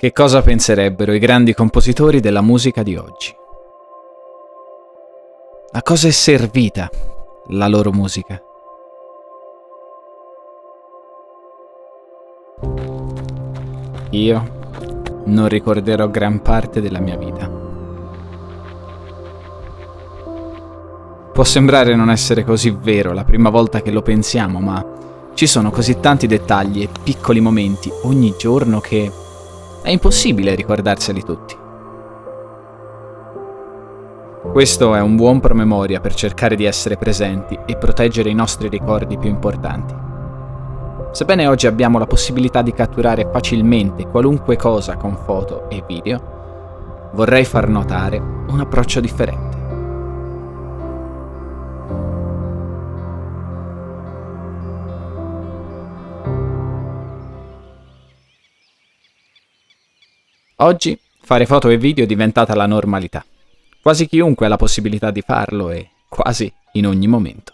Che cosa penserebbero i grandi compositori della musica di oggi? A cosa è servita la loro musica? Io non ricorderò gran parte della mia vita. Può sembrare non essere così vero la prima volta che lo pensiamo, ma ci sono così tanti dettagli e piccoli momenti ogni giorno che è impossibile ricordarseli tutti. Questo è un buon promemoria per cercare di essere presenti e proteggere i nostri ricordi più importanti. Sebbene oggi abbiamo la possibilità di catturare facilmente qualunque cosa con foto e video, vorrei far notare un approccio differente. Oggi fare foto e video è diventata la normalità. Quasi chiunque ha la possibilità di farlo e quasi in ogni momento.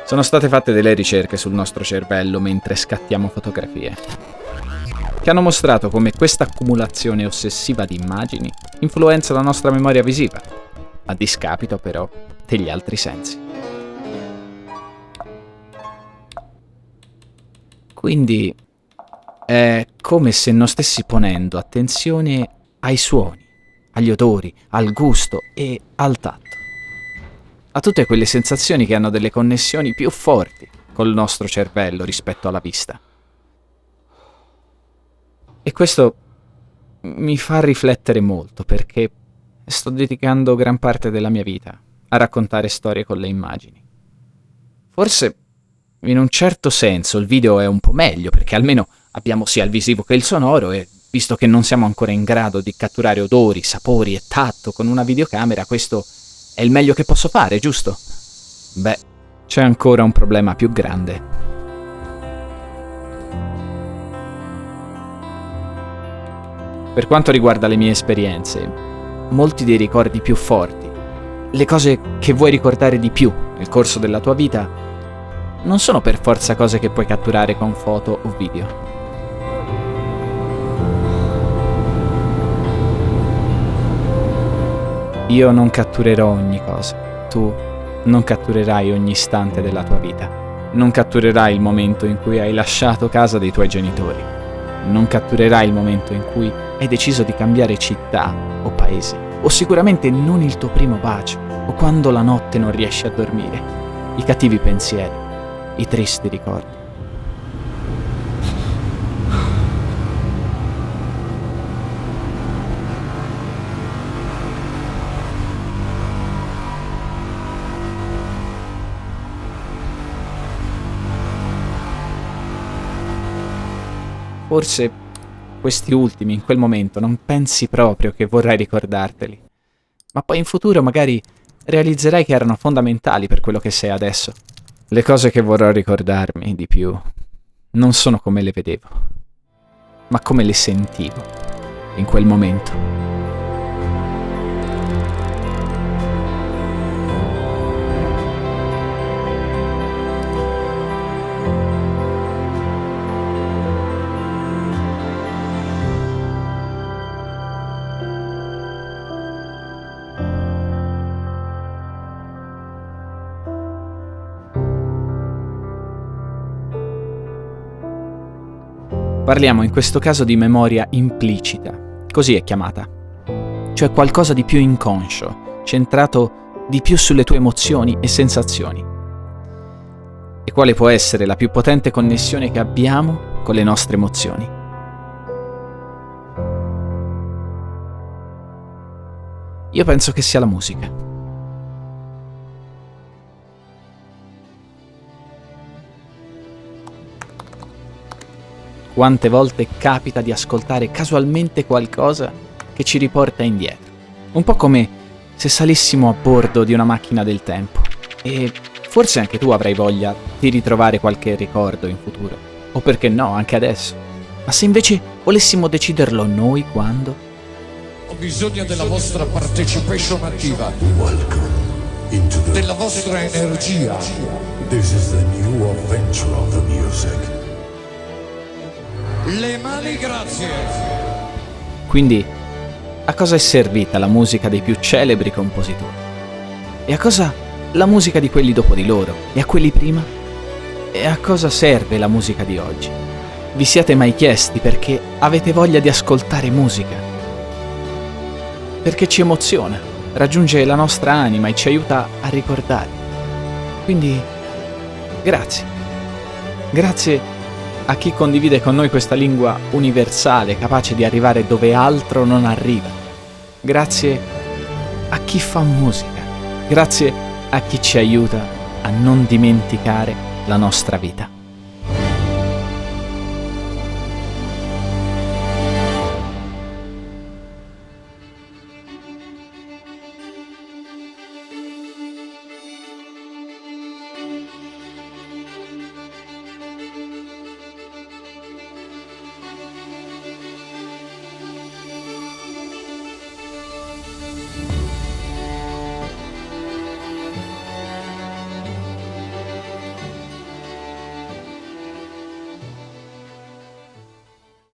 Sono state fatte delle ricerche sul nostro cervello mentre scattiamo fotografie, che hanno mostrato come questa accumulazione ossessiva di immagini influenza la nostra memoria visiva, a discapito però degli altri sensi. Quindi è come se non stessi ponendo attenzione ai suoni, agli odori, al gusto e al tatto. A tutte quelle sensazioni che hanno delle connessioni più forti col nostro cervello rispetto alla vista. E questo mi fa riflettere molto perché sto dedicando gran parte della mia vita a raccontare storie con le immagini. Forse in un certo senso il video è un po' meglio perché almeno abbiamo sia il visivo che il sonoro e visto che non siamo ancora in grado di catturare odori, sapori e tatto con una videocamera, questo è il meglio che posso fare, giusto? Beh, c'è ancora un problema più grande. Per quanto riguarda le mie esperienze, molti dei ricordi più forti, le cose che vuoi ricordare di più nel corso della tua vita, non sono per forza cose che puoi catturare con foto o video. Io non catturerò ogni cosa, tu non catturerai ogni istante della tua vita, non catturerai il momento in cui hai lasciato casa dei tuoi genitori, non catturerai il momento in cui hai deciso di cambiare città o paese, o sicuramente non il tuo primo bacio, o quando la notte non riesci a dormire, i cattivi pensieri, i tristi ricordi. Forse questi ultimi, in quel momento, non pensi proprio che vorrai ricordarteli, ma poi in futuro magari realizzerai che erano fondamentali per quello che sei adesso. Le cose che vorrò ricordarmi di più non sono come le vedevo, ma come le sentivo in quel momento. Parliamo in questo caso di memoria implicita, così è chiamata, cioè qualcosa di più inconscio, centrato di più sulle tue emozioni e sensazioni. E quale può essere la più potente connessione che abbiamo con le nostre emozioni? Io penso che sia la musica. Quante volte capita di ascoltare casualmente qualcosa che ci riporta indietro. Un po' come se salissimo a bordo di una macchina del tempo e Forse anche tu avrai voglia di ritrovare qualche ricordo in futuro, o perché no, anche adesso. Ma se invece volessimo deciderlo noi quando? Ho bisogno della vostra partecipazione attiva, della vostra energia. This is the new adventure of the music. Le mani, grazie. Quindi, a cosa è servita la musica dei più celebri compositori? E a cosa la musica di quelli dopo di loro? E a quelli prima? E a cosa serve la musica di oggi? Vi siete mai chiesti perché avete voglia di ascoltare musica? Perché ci emoziona, raggiunge la nostra anima e ci aiuta a ricordare. Quindi, grazie. Grazie a chi condivide con noi questa lingua universale, capace di arrivare dove altro non arriva. Grazie a chi fa musica. Grazie a chi ci aiuta a non dimenticare la nostra vita.